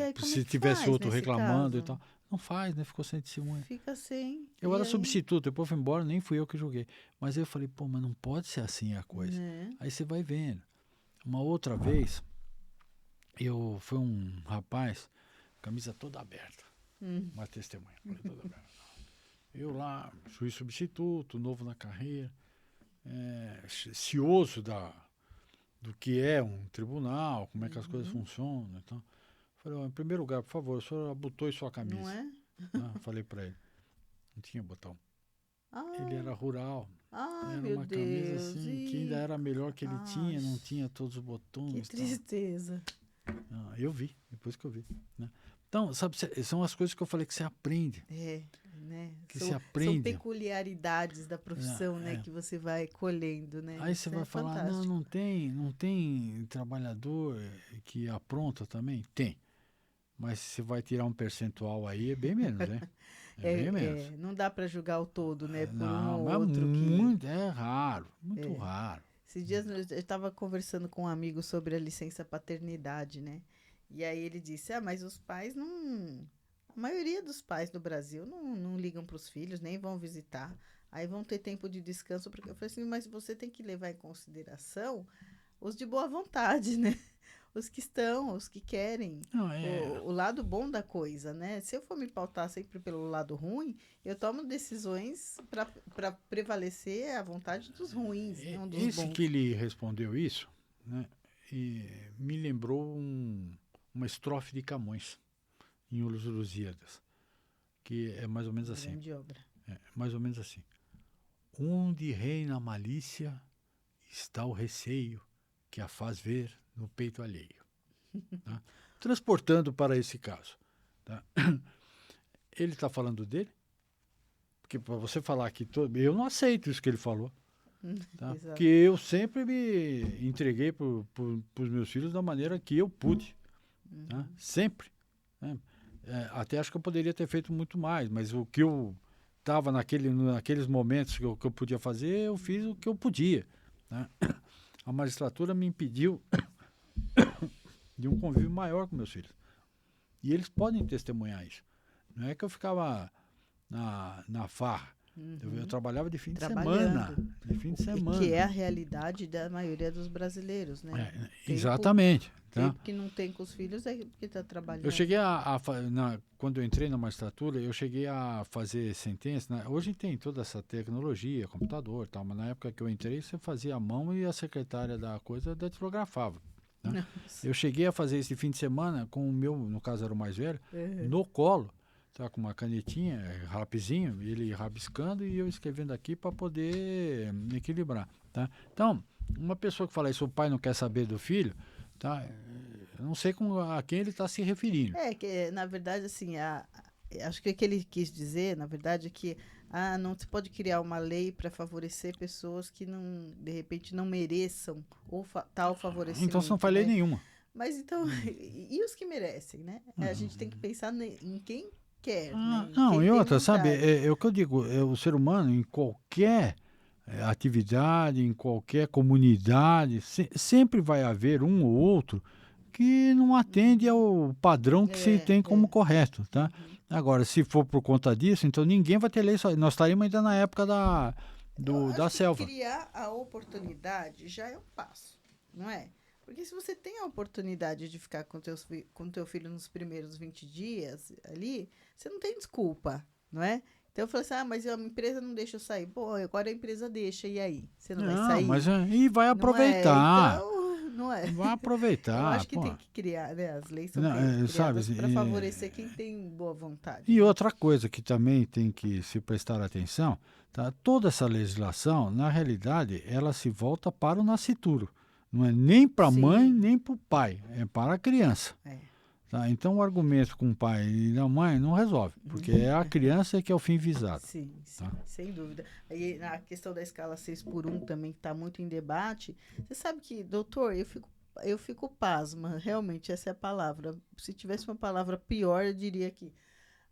aí, como é Se que tivesse faz outro nesse reclamando e caso? tal. Não faz, né? Ficou sem testemunha. Fica sem. Eu E era aí? substituto, depois fui embora, nem fui eu que julguei. Mas eu falei, pô, mas não pode ser assim a coisa. Né? Aí você vai vendo. Uma outra vez, foi um rapaz, camisa toda aberta, uma testemunha, toda aberta. Eu lá, juiz substituto, novo na carreira, cioso do que é um tribunal, como é que as coisas funcionam. Então, falei, em primeiro lugar, por favor, o senhor abotoe sua camisa. Não é? Falei para ele, não tinha botão. Ah, Ele era rural, era meu uma camisa Deus. assim, que ainda era melhor que ele tinha, não tinha todos os Que botões. tristeza. Eu vi, depois que eu vi. Né? Então, sabe, são as coisas que eu falei que você aprende. Né? Que São se aprende. São peculiaridades da profissão, né? Que você vai colhendo, né? Aí você vai falar, fantástico. não tem trabalhador que apronta também? Tem. Mas se você vai tirar um percentual aí, é bem menos, né? Bem menos. Não dá para julgar o todo, né? Por Não, um ou mas outro que... é raro, muito raro. Esses dias eu estava conversando com um amigo sobre a licença paternidade, né? E aí ele disse, mas os pais não... A maioria dos pais do Brasil não ligam para os filhos, nem vão visitar. Aí vão ter tempo de descanso. Porque eu falei assim, mas você tem que levar em consideração os de boa vontade, né? Os que estão, os que querem. Não, O lado bom da coisa, né? Se eu for me pautar sempre pelo lado ruim, eu tomo decisões para prevalecer a vontade dos ruins, não dos esse bons. que ele respondeu isso, né, e me lembrou uma estrofe de Camões, em Os Lusíadas, que é mais ou menos assim. Grande obra. Mais ou menos assim. Onde reina a malícia, está o receio que a faz ver no peito alheio. Tá? Transportando para esse caso. Tá? Ele está falando dele? Porque para você falar que... eu não aceito isso que ele falou. Tá? Porque eu sempre me entreguei para os meus filhos da maneira que eu pude. Tá? Sempre. Né? Até acho que eu poderia ter feito muito mais, mas o que eu estava naqueles momentos que eu podia fazer, eu fiz o que eu podia. Né? A magistratura me impediu de um convívio maior com meus filhos. E eles podem testemunhar isso. Não é que eu ficava na farra. Eu trabalhava de fim de semana. De fim de semana. Que é a realidade da maioria dos brasileiros, né? Exatamente. Tempo que não tem com os filhos é porque está trabalhando. Eu cheguei quando eu entrei na magistratura, eu cheguei a fazer sentença. Né? Hoje tem toda essa tecnologia, computador e tal, mas na época que eu entrei, você fazia a mão e a secretária da coisa datilografava. Né? Eu cheguei a fazer esse fim de semana com o meu, no caso era o mais velho, no colo. Tá, com uma canetinha, rapizinho, ele rabiscando e eu escrevendo aqui para poder equilibrar. Tá? Então, uma pessoa que fala isso, o pai não quer saber do filho, tá? Eu não sei a quem ele está se referindo. Que na verdade, assim, acho que o que ele quis dizer, na verdade, é que não se pode criar uma lei para favorecer pessoas que não, de repente, não mereçam tal favorecimento. Então, não faz lei nenhuma. Mas então, e os que merecem, né? A gente tem que pensar em quem quer. Não, e outra, sabe, é o que eu digo, o ser humano em qualquer atividade, em qualquer comunidade, sempre vai haver um ou outro que não atende ao padrão que se tem como correto, tá? Agora, se for por conta disso, então ninguém vai ter lei, nós estaríamos ainda na época da selva. Criar a oportunidade já é um passo, não é? Porque se você tem a oportunidade de ficar com teu filho nos primeiros 20 dias ali, você não tem desculpa, não é? Então eu falei assim, mas a empresa não deixa eu sair. Pô, agora a empresa deixa, e aí? Você não vai sair? Mas e vai aproveitar. Então, não é? Vai aproveitar. Eu acho que tem que criar, né? As leis são criadas para favorecer quem tem boa vontade. E outra coisa que também tem que se prestar atenção, tá? Toda essa legislação, na realidade, ela se volta para o nascituro. Não é nem para a Sim. mãe, nem para o pai. É para a criança. É. Tá? Então, o argumento com o pai e a mãe não resolve, porque é a criança que é o fim visado. Sim, Tá? sem dúvida. E na questão da escala 6x1 também, que está muito em debate. Você sabe que, doutor, eu fico pasma, realmente, essa é a palavra. Se tivesse uma palavra pior, eu diria aqui.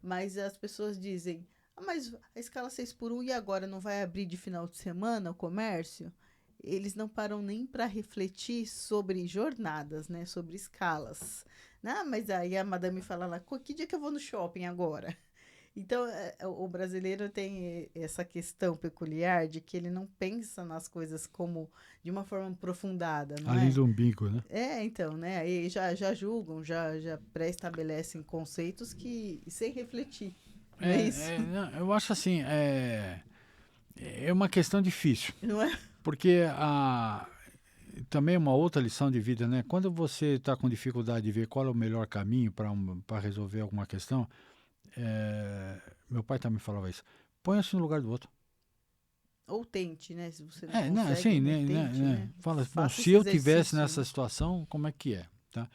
Mas as pessoas dizem, mas a escala 6x1 e agora não vai abrir de final de semana o comércio? Eles não param nem para refletir sobre jornadas, né? Sobre escalas. Ah, mas aí a madame fala lá, que dia que eu vou no shopping agora? Então, o brasileiro tem essa questão peculiar de que ele não pensa nas coisas como de uma forma aprofundada, não Além é? do umbigo, né? Então, né? Aí já julgam, já pré-estabelecem conceitos que sem refletir. Não é isso? Não, eu acho assim, é uma questão difícil, Não é? porque também uma outra lição de vida, né? Quando você está com dificuldade de ver qual é o melhor caminho para resolver alguma questão, meu pai também falava isso. Põe-se no lugar do outro. Ou tente, né? Se você não Não, consegue, assim, né? Tente, né? Fala, bom, Faça se esse eu tivesse exercício, nessa né? situação, como é que é? Tá?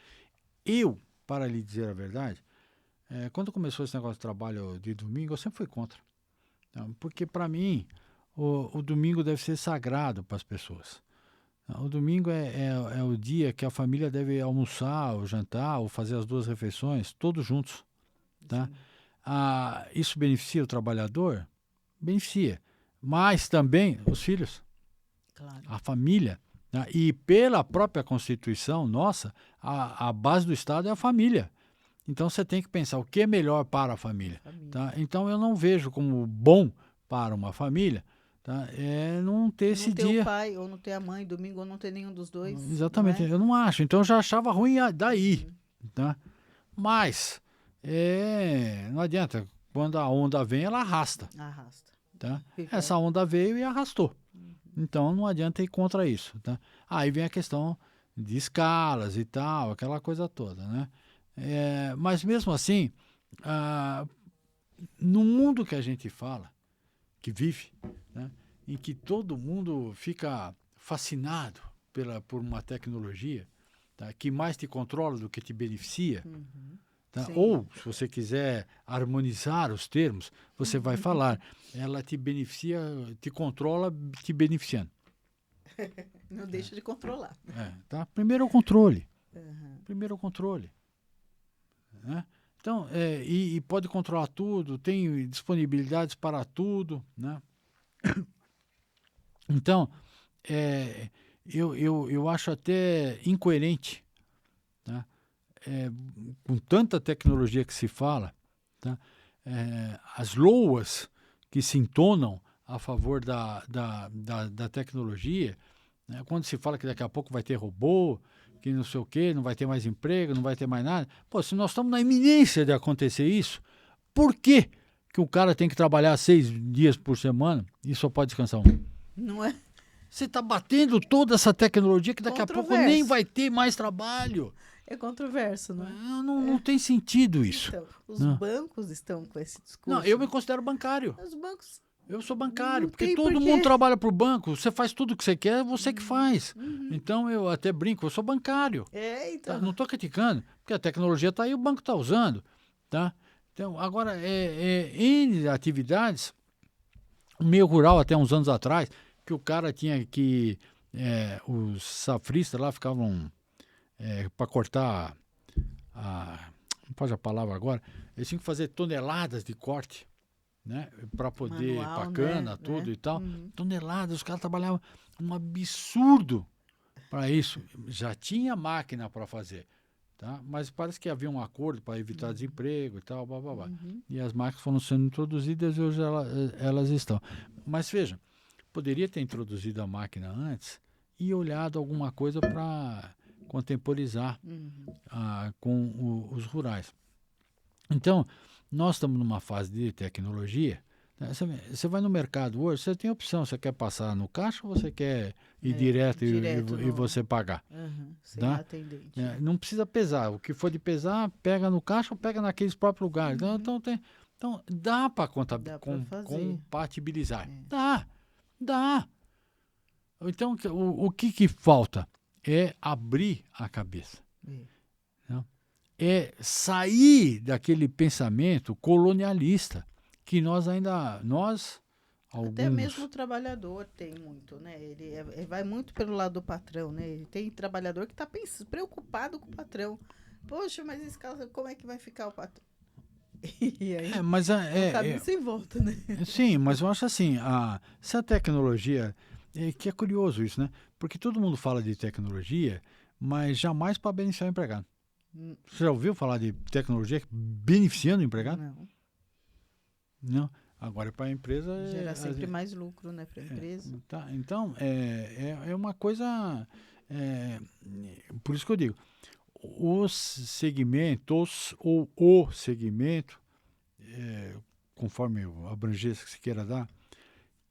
Para lhe dizer a verdade, quando começou esse negócio de trabalho de domingo, eu sempre fui contra. Tá? Porque, para mim, o domingo deve ser sagrado para as pessoas. Tá? O domingo é o dia que a família deve almoçar, ou jantar, ou fazer as duas refeições, todos juntos. Tá? Isso beneficia o trabalhador? Beneficia. Mas também os filhos, Claro. a família. Tá? E pela própria Constituição nossa, a base do Estado é a família. Então você tem que pensar o que é melhor para a família. Tá? Então eu não vejo como bom para uma família, tá? Não ter esse Não ter dia. o pai ou não ter a mãe, domingo ou não ter nenhum dos dois. Exatamente, Não é? eu não acho. Então eu já achava ruim daí. Tá? Mas não adianta. Quando a onda vem, ela arrasta. Arrasta. Tá? Essa onda veio e arrastou. Então não adianta ir contra isso. Tá? Aí vem a questão de escalas e tal, aquela coisa toda. Né? Mas mesmo assim, no mundo que a gente fala, que vive, né? Em que todo mundo fica fascinado por uma tecnologia, tá? Que mais te controla do que te beneficia. Tá? Ou, se você quiser harmonizar os termos, você vai falar, ela te beneficia, te controla, te beneficiando. Não deixa de controlar. Tá? Primeiro é o controle. Primeiro é o controle. Né? Então, e pode controlar tudo, tem disponibilidades para tudo. Né? Então, eu acho até incoerente, tá? Com tanta tecnologia que se fala, tá? As loas que se entonam a favor da tecnologia, né? Quando se fala que daqui a pouco vai ter robô, que não sei o quê, não vai ter mais emprego, não vai ter mais nada. Pô, se nós estamos na iminência de acontecer isso, por que o cara tem que trabalhar 6 dias por semana e só pode descansar um? Não é? Você está batendo toda essa tecnologia que daqui a pouco nem vai ter mais trabalho. É controverso, não é? Não tem sentido isso. Então, os Não. bancos estão com esse discurso. Não, eu me considero bancário. Os bancos... Eu sou bancário, Não porque tem todo porquê. mundo trabalha para o banco. Você faz tudo o que você quer, você que faz. Então eu até brinco, eu sou bancário. então. Tá? Não estou criticando, porque a tecnologia está aí, o banco está usando. Tá? Então, agora, N atividades, o meio rural até uns anos atrás, que o cara tinha que... os safristas lá ficavam para cortar... não pode a palavra agora, eles tinham que fazer toneladas de corte, né, para poder, para cana, tudo e tal. Toneladas, os caras trabalhavam um absurdo para isso. Já tinha máquina para fazer, tá? Mas parece que havia um acordo para evitar desemprego e tal, blá, blá, blá. E as máquinas foram sendo introduzidas e hoje elas estão. Mas veja, poderia ter introduzido a máquina antes e olhado alguma coisa para contemporizar com os rurais. Então, nós estamos numa fase de tecnologia. Né? Você vai no mercado hoje, você tem opção, você quer passar no caixa ou você quer ir direto e você pagar. Sem tá? atendente. Não precisa pesar. O que for de pesar, pega no caixa ou pega naqueles próprios lugares. Então, dá para compatibilizar. Dá. Então, o que falta? é abrir a cabeça. É. Né? É sair daquele pensamento colonialista que Até mesmo o alguns... trabalhador tem muito, né? Ele vai muito pelo lado do patrão, né? Ele tem trabalhador que está preocupado com o patrão. Poxa, mas esse caso, como é que vai ficar o patrão? E aí, Mas é um caminho sem volta, né? sim, mas eu acho assim, se a tecnologia, que é curioso isso, né? Porque todo mundo fala de tecnologia, mas jamais para beneficiar o empregado. Hum, Você já ouviu falar de tecnologia beneficiando o empregado? Não. Não. Agora, para a empresa... Gera sempre mais lucro, né, para a empresa. Tá, então, é uma coisa... por isso que eu digo, os segmentos, ou o segmento, conforme a abrangência que se queira dar,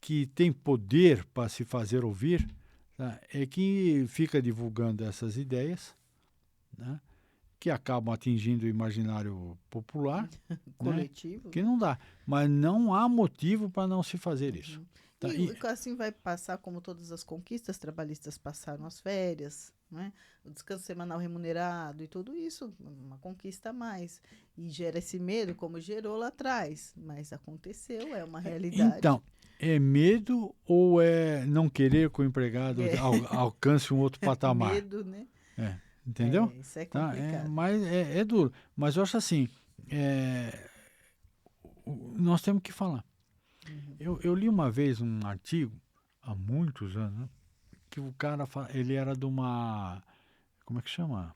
que tem poder para se fazer ouvir, tá, é que fica divulgando essas ideias, né, que acabam atingindo o imaginário popular, né, Coletivo. que não dá. Mas não há motivo para não se fazer isso. Tá? E assim vai passar, como todas as conquistas trabalhistas passaram, as férias, né? O descanso semanal remunerado e tudo isso, uma conquista a mais. E gera esse medo, como gerou lá atrás. Mas aconteceu, é uma realidade. Então, é medo ou é não querer que o empregado alcance um outro patamar? Medo, né? Entendeu? Isso é Tá? complicado. Mas é duro. Mas eu acho assim, nós temos que falar. Eu li uma vez um artigo, há muitos anos, né, que o cara, ele era de uma, como é que chama?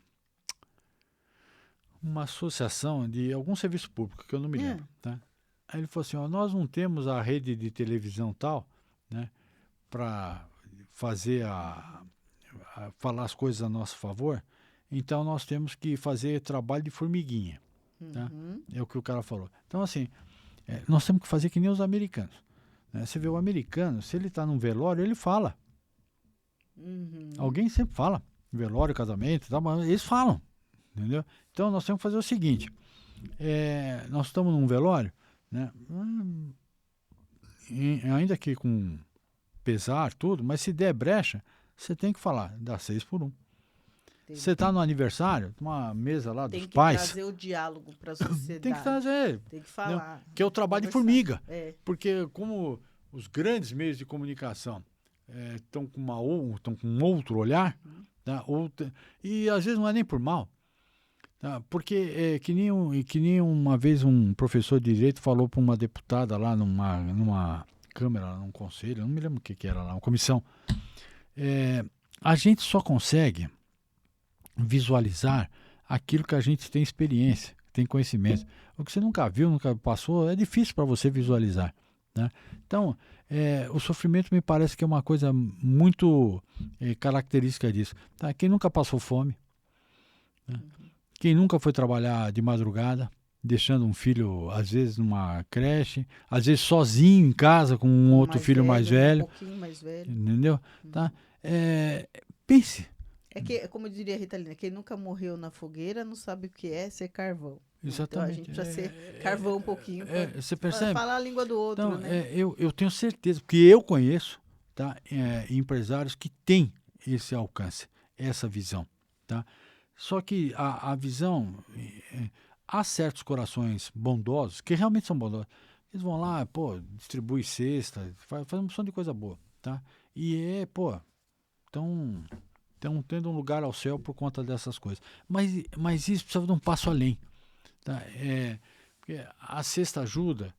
Uma associação de algum serviço público, que eu não me lembro. Tá? Aí ele falou assim, nós não temos a rede de televisão tal, né, para fazer falar as coisas a nosso favor, então nós temos que fazer trabalho de formiguinha. Tá? É o que o cara falou. Então, assim, nós temos que fazer que nem os americanos. Né? Você vê o americano, se ele está num velório, ele fala. Alguém sempre fala. Velório, casamento, tá, mas eles falam. Entendeu? Então, nós temos que fazer o seguinte. Nós estamos num velório, né? Ainda que com pesar, tudo, mas se der brecha, você tem que falar, dá 6-1. Você está no aniversário, uma mesa lá dos pais. Tem que trazer o diálogo para a sociedade. Tem que trazer. Tem que falar. Né? Que é o trabalho de formiga. Porque como os grandes meios de comunicação estão com um outro olhar, tá? E às vezes não é nem por mal. Tá? Porque que nem uma vez um professor de direito falou para uma deputada lá numa Câmara, num conselho, não me lembro o que era lá, uma comissão. A gente só consegue visualizar aquilo que a gente tem experiência, tem conhecimento. O que você nunca viu, nunca passou, é difícil para você visualizar. Né? Então, o sofrimento me parece que é uma coisa muito característica disso. Tá? Quem nunca passou fome, né? Quem nunca foi trabalhar de madrugada, deixando um filho, às vezes, numa creche, às vezes sozinho em casa com um outro filho mais velho. Um pouquinho mais velho. Entendeu? Tá? Pense. Como diria a Ritalina, quem nunca morreu na fogueira não sabe o que é ser carvão. Exatamente. Então a gente precisa ser carvão um pouquinho você percebe? Falar a língua do outro. Então, né? Eu tenho certeza, porque eu conheço, tá, empresários que têm esse alcance, essa visão. Tá? Só que a visão, há certos corações bondosos, que realmente são bondosos, eles vão lá, distribui cesta, faz uma opção de coisa boa. Tá? E estão tendo um lugar ao céu por conta dessas coisas. Mas isso precisa de um passo além. Tá? Porque a cesta ajuda.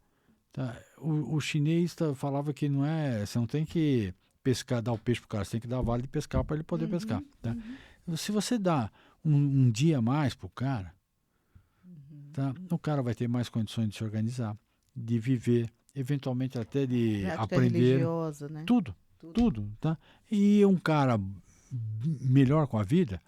Tá? O chinês falava que você não tem que pescar, dar o peixe para o cara, você tem que dar vale de pescar para ele poder pescar. Tá? Se você dá um dia a mais para o cara, tá? O cara vai ter mais condições de se organizar, de viver, eventualmente até de aprender. Religiosa, né? Tudo. Tá? E um cara melhor com a vida,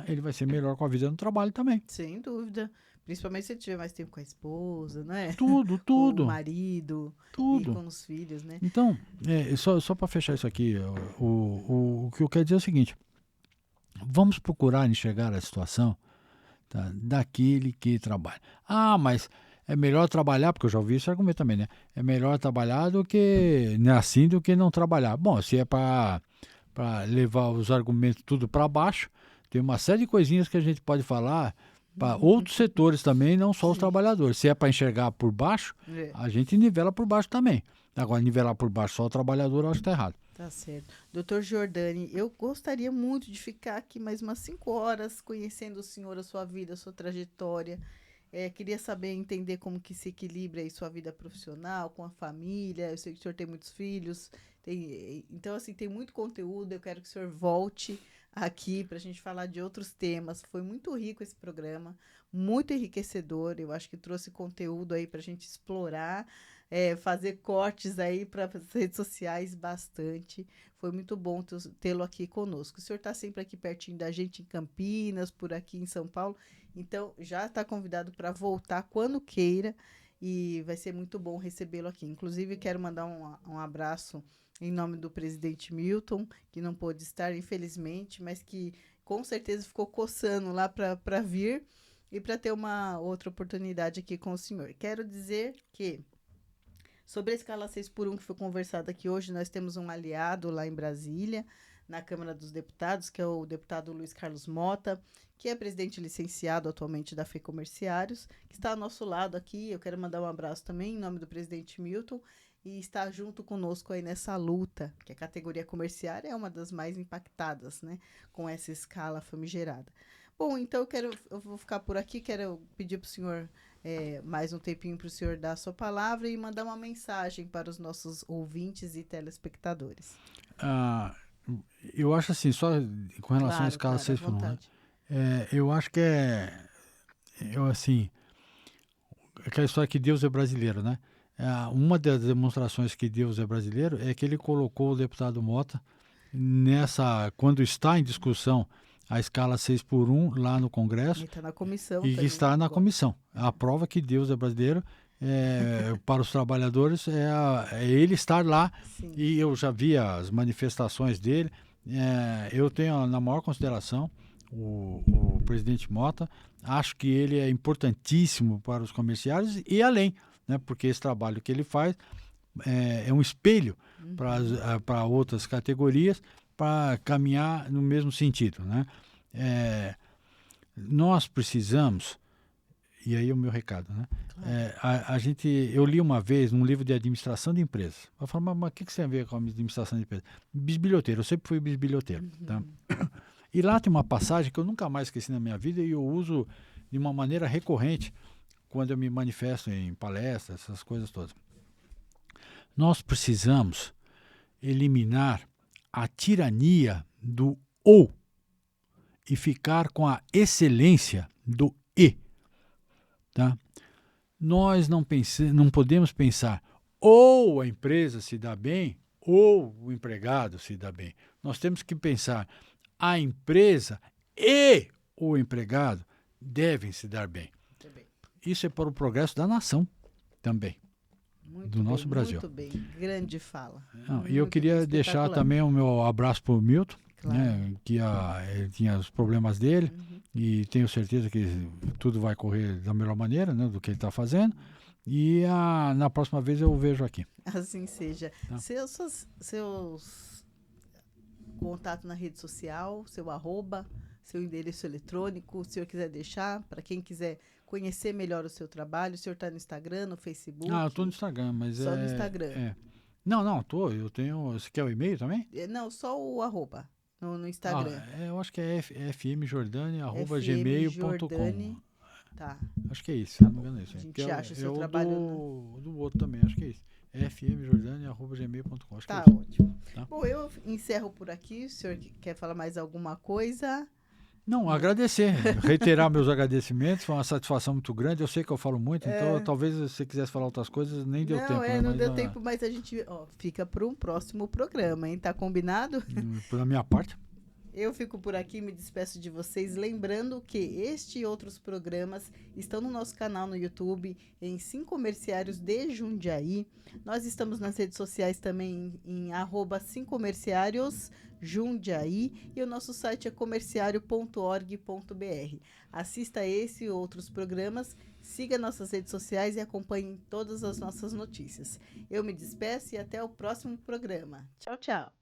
ele vai ser melhor com a vida no trabalho também. Sem dúvida. Principalmente se ele tiver mais tempo com a esposa, né? Tudo. Com o marido. Tudo. E com os filhos, né? Então, só para fechar isso aqui, o que eu quero dizer é o seguinte. Vamos procurar enxergar a situação, tá, daquele que trabalha. Mas é melhor trabalhar, porque eu já ouvi esse argumento também, né? É melhor trabalhar do que não trabalhar. Bom, se é para para levar os argumentos tudo para baixo. Tem uma série de coisinhas que a gente pode falar para outros setores também, não só os Sim. trabalhadores. Se é para enxergar por baixo, a gente nivela por baixo também. Agora, nivelar por baixo só o trabalhador, eu acho que está errado. Tá certo. Doutor Jordani, eu gostaria muito de ficar aqui mais umas 5 horas conhecendo o senhor, a sua vida, a sua trajetória. Queria saber, entender como que se equilibra aí sua vida profissional com a família. Eu sei que o senhor tem muitos filhos. Então, assim, tem muito conteúdo. Eu quero que o senhor volte aqui para a gente falar de outros temas. Foi muito rico esse programa, muito enriquecedor. Eu acho que trouxe conteúdo aí para a gente explorar. Fazer cortes aí para as redes sociais bastante. Foi muito bom tê-lo aqui conosco. O senhor está sempre aqui pertinho da gente em Campinas, por aqui em São Paulo. Então, já está convidado para voltar quando queira e vai ser muito bom recebê-lo aqui. Inclusive, quero mandar um abraço em nome do presidente Milton, que não pôde estar, infelizmente, mas que com certeza ficou coçando lá para vir e para ter uma outra oportunidade aqui com o senhor. Quero dizer que sobre a escala 6x1 que foi conversada aqui hoje, nós temos um aliado lá em Brasília, na Câmara dos Deputados, que é o deputado Luiz Carlos Mota, que é presidente licenciado atualmente da FEComércios, que está ao nosso lado aqui. Eu quero mandar um abraço também em nome do presidente Milton e está junto conosco aí nessa luta, que a categoria comerciária é uma das mais impactadas, né, com essa escala famigerada. Bom, então eu vou ficar por aqui, quero pedir para o senhor mais um tempinho para o senhor dar a sua palavra e mandar uma mensagem para os nossos ouvintes e telespectadores. Eu acho assim, só com relação à escala 6x1, né? Eu acho que assim, aquela história que Deus é brasileiro, né? Uma das demonstrações que Deus é brasileiro é que ele colocou o deputado Mota quando está em discussão a escala 6x1 lá no Congresso. E está na comissão. E que está na comissão. A prova que Deus é brasileiro para os trabalhadores é ele estar lá. Sim. E eu já vi as manifestações dele. Eu tenho na maior consideração o presidente Mota. Acho que ele é importantíssimo para os comerciários e além, né, porque esse trabalho que ele faz é um espelho para outras categorias para caminhar no mesmo sentido, né? Nós precisamos, e aí é o meu recado, né? Claro. Eu li uma vez num livro de administração de empresas. Eu falei, mas o que você tem a ver com a administração de empresas? Bisbilhoteiro, eu sempre fui bisbilhoteiro. Tá? E lá tem uma passagem que eu nunca mais esqueci na minha vida e eu uso de uma maneira recorrente quando eu me manifesto em palestras, essas coisas todas. Nós precisamos eliminar a tirania do ou e ficar com a excelência do e. Tá? Nós não podemos pensar ou a empresa se dá bem ou o empregado se dá bem. Nós temos que pensar a empresa e o empregado devem se dar bem. Isso é para o progresso da nação também. Do nosso Brasil. Muito bem, grande fala. E eu queria deixar também o meu abraço para o Milton, claro, né, que ele tinha os problemas dele e tenho certeza que tudo vai correr da melhor maneira, né, do que ele está fazendo. E na próxima vez eu o vejo aqui. Assim seja. Tá? Seus contatos na rede social, seu @, seu endereço eletrônico, se o senhor quiser deixar, para quem quiser conhecer melhor o seu trabalho. O senhor está no Instagram, no Facebook? Eu estou no Instagram, mas só no Instagram. Não, eu tenho... Você quer o e-mail também? Não, só o @ no Instagram. Eu acho que é fmjordani@gmail.com. Tá. Acho que é isso, se não me engano é isso. A gente acha o seu trabalho do outro também, acho que é isso. fmjordani@gmail.com. Tá ótimo. Tá? Bom, eu encerro por aqui. O senhor quer falar mais alguma coisa? Não, agradecer, reiterar meus agradecimentos, foi uma satisfação muito grande. Eu sei que eu falo muito, então talvez se você quisesse falar outras coisas, nem deu tempo. Não deu tempo, mas a gente fica para um próximo programa, hein? Tá combinado? Pela minha parte. Eu fico por aqui, me despeço de vocês, lembrando que este e outros programas estão no nosso canal no YouTube, em 5 Comerciários de Jundiaí. Nós estamos nas redes sociais também em @5comerciarios Jundiaí e o nosso site é comerciario.org.br. Assista esse e outros programas, siga nossas redes sociais e acompanhe todas as nossas notícias. Eu me despeço e até o próximo programa. Tchau, tchau.